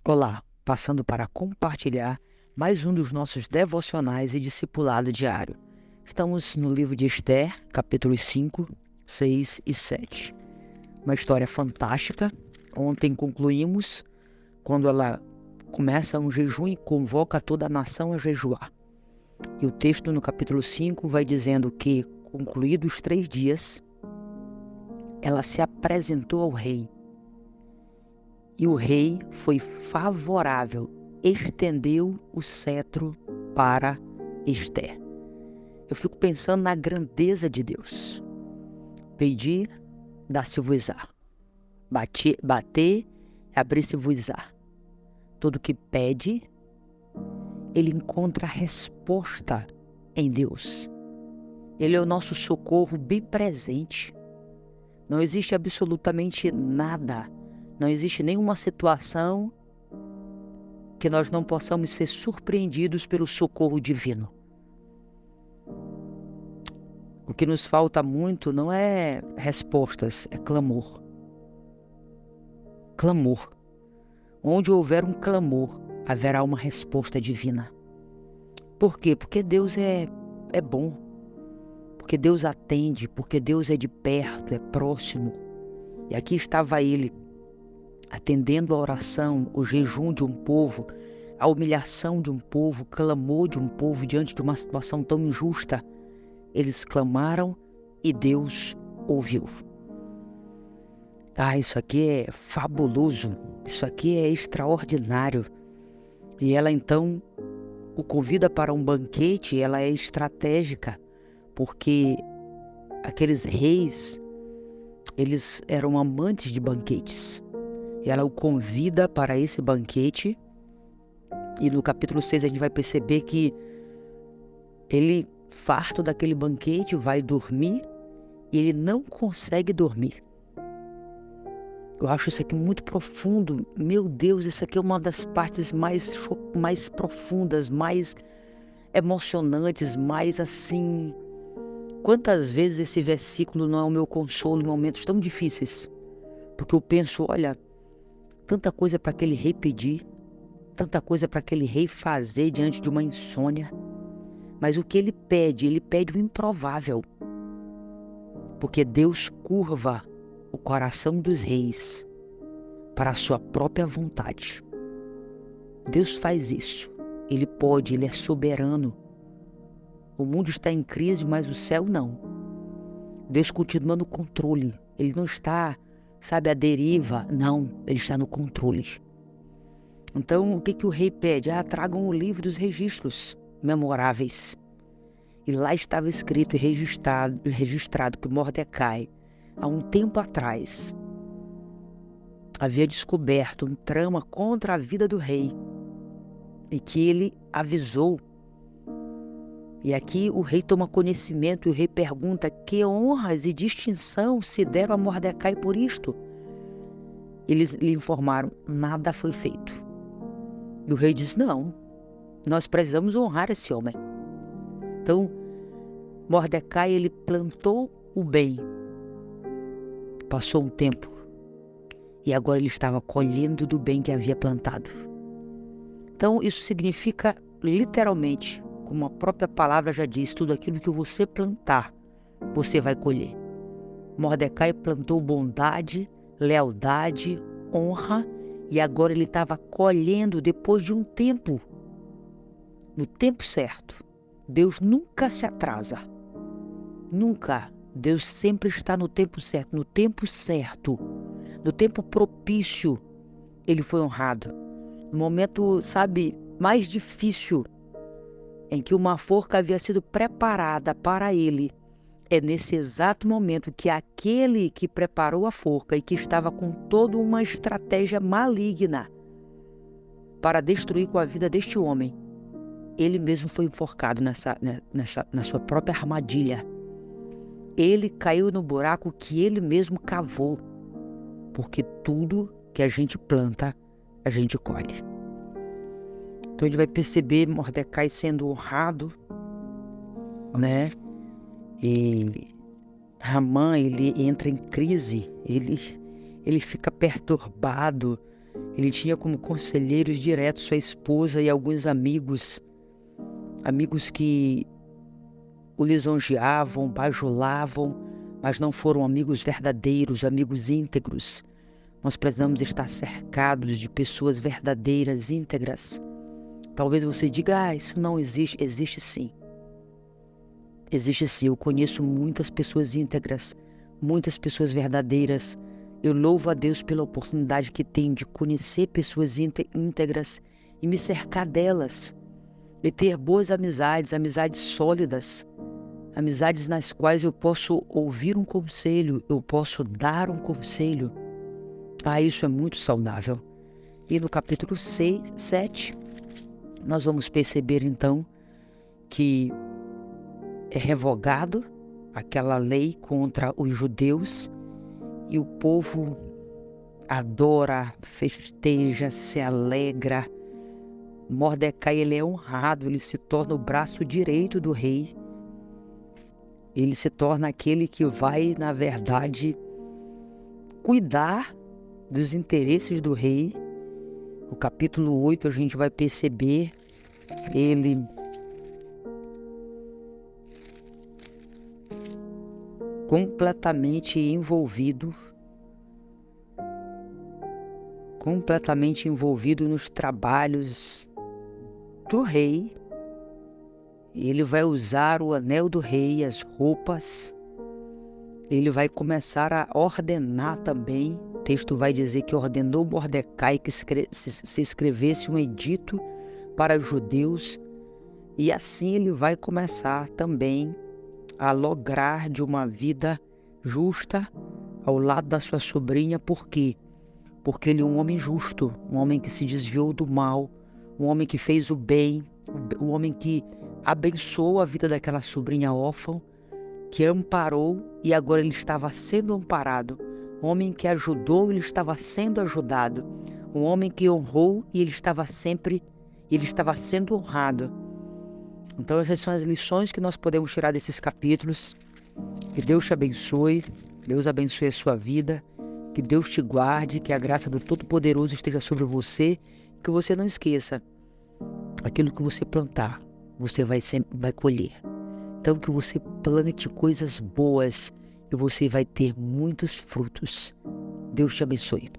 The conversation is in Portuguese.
Olá, passando para compartilhar mais um dos nossos devocionais e discipulado diário. Estamos no livro de Esther, capítulos 5, 6 e 7. Uma história fantástica. Ontem concluímos quando ela começa um jejum e convoca toda a nação a jejuar. E o texto no capítulo 5 vai dizendo que, concluídos 3 dias, ela se apresentou ao rei. E o rei foi favorável, estendeu o cetro para Esther. Eu fico pensando na grandeza de Deus. Pedir, dá-se-vos-á. Bater, abrir-se-vos-á. Todo que pede, ele encontra resposta em Deus. Ele é o nosso socorro bem presente. Não existe absolutamente nada. Não existe nenhuma situação que nós não possamos ser surpreendidos pelo socorro divino. O que nos falta muito não é respostas, é clamor. Clamor. Onde houver um clamor, haverá uma resposta divina. Por quê? Porque Deus é bom. Porque Deus atende, porque Deus é de perto, é próximo. E aqui estava ele, atendendo a oração, o jejum de um povo, a humilhação de um povo, o clamor de um povo diante de uma situação tão injusta. Eles clamaram e Deus ouviu. Isso aqui é fabuloso, isso aqui é extraordinário. E ela então o convida para um banquete, ela é estratégica, porque aqueles reis, eles eram amantes de banquetes. E ela o convida para esse banquete. E no capítulo 6 a gente vai perceber que ele, farto daquele banquete, vai dormir e ele não consegue dormir. Eu acho isso aqui muito profundo. Meu Deus, isso aqui é uma das partes mais profundas, mais emocionantes, mais assim... Quantas vezes esse versículo não é o meu consolo em momentos tão difíceis? Porque eu penso, olha, tanta coisa para aquele rei pedir, tanta coisa para aquele rei fazer diante de uma insônia. Mas o que ele pede o improvável. Porque Deus curva o coração dos reis para a sua própria vontade. Deus faz isso. Ele pode, ele é soberano. O mundo está em crise, mas o céu não. Deus continua no controle. Ele não está, à deriva. Não, ele está no controle. Então, o que o rei pede? Tragam o livro dos registros memoráveis. E lá estava escrito e registrado que Mordecai, há um tempo atrás, havia descoberto um trama contra a vida do rei e que ele avisou. E aqui o rei toma conhecimento e o rei pergunta: que honras e distinção se deram a Mordecai por isto? Eles lhe informaram: nada foi feito. E o rei diz: não, nós precisamos honrar esse homem. Então, Mordecai, ele plantou o bem. Passou um tempo e agora ele estava colhendo do bem que havia plantado. Então, isso significa, literalmente, como a própria palavra já diz, tudo aquilo que você plantar, você vai colher. Mordecai plantou bondade, lealdade, honra, e agora ele estava colhendo depois de um tempo, no tempo certo. Deus nunca se atrasa. Nunca. Deus sempre está no tempo certo. No tempo certo. No tempo propício, ele foi honrado. No momento, mais difícil, em que uma forca havia sido preparada para ele, é nesse exato momento que aquele que preparou a forca e que estava com toda uma estratégia maligna para destruir com a vida deste homem, ele mesmo foi enforcado na sua própria armadilha. Ele caiu no buraco que ele mesmo cavou, porque tudo que a gente planta, a gente colhe. Então a gente vai perceber Mordecai sendo honrado, né? E Ramã, ele entra em crise, ele fica perturbado, Ele tinha como conselheiros diretos sua esposa e alguns amigos que o lisonjeavam, bajulavam, mas não foram amigos verdadeiros, amigos íntegros. Nós precisamos estar cercados de pessoas verdadeiras, íntegras. Talvez você diga, isso não existe. Existe sim. Existe sim. Eu conheço muitas pessoas íntegras, muitas pessoas verdadeiras. Eu louvo a Deus pela oportunidade que tenho de conhecer pessoas íntegras e me cercar delas. E ter boas amizades, amizades sólidas. Amizades nas quais eu posso ouvir um conselho, eu posso dar um conselho. Isso é muito saudável. E no capítulo 7, nós vamos perceber então que é revogado aquela lei contra os judeus e o povo adora, festeja, se alegra. Mordecai, ele é honrado, ele se torna o braço direito do rei. Ele se torna aquele que vai, na verdade, cuidar dos interesses do rei. No capítulo 8 a gente vai perceber ele completamente envolvido nos trabalhos do rei. Ele vai usar o anel do rei, as roupas. Ele vai começar a ordenar também. O texto vai dizer que ordenou Mordecai que se escrevesse um edito para os judeus. E assim ele vai começar também a lograr de uma vida justa ao lado da sua sobrinha. Por quê? Porque ele é um homem justo, um homem que se desviou do mal, um homem que fez o bem, um homem que abençoou a vida daquela sobrinha órfã, que amparou e agora ele estava sendo amparado. Um homem que ajudou, ele estava sendo ajudado. Um homem que honrou e ele estava sendo honrado. Então essas são as lições que nós podemos tirar desses capítulos. Que Deus te abençoe, Deus abençoe a sua vida, que Deus te guarde, que a graça do Todo-Poderoso esteja sobre você, que você não esqueça, aquilo que você plantar, você vai colher. Então que você plante coisas boas e você vai ter muitos frutos. Deus te abençoe.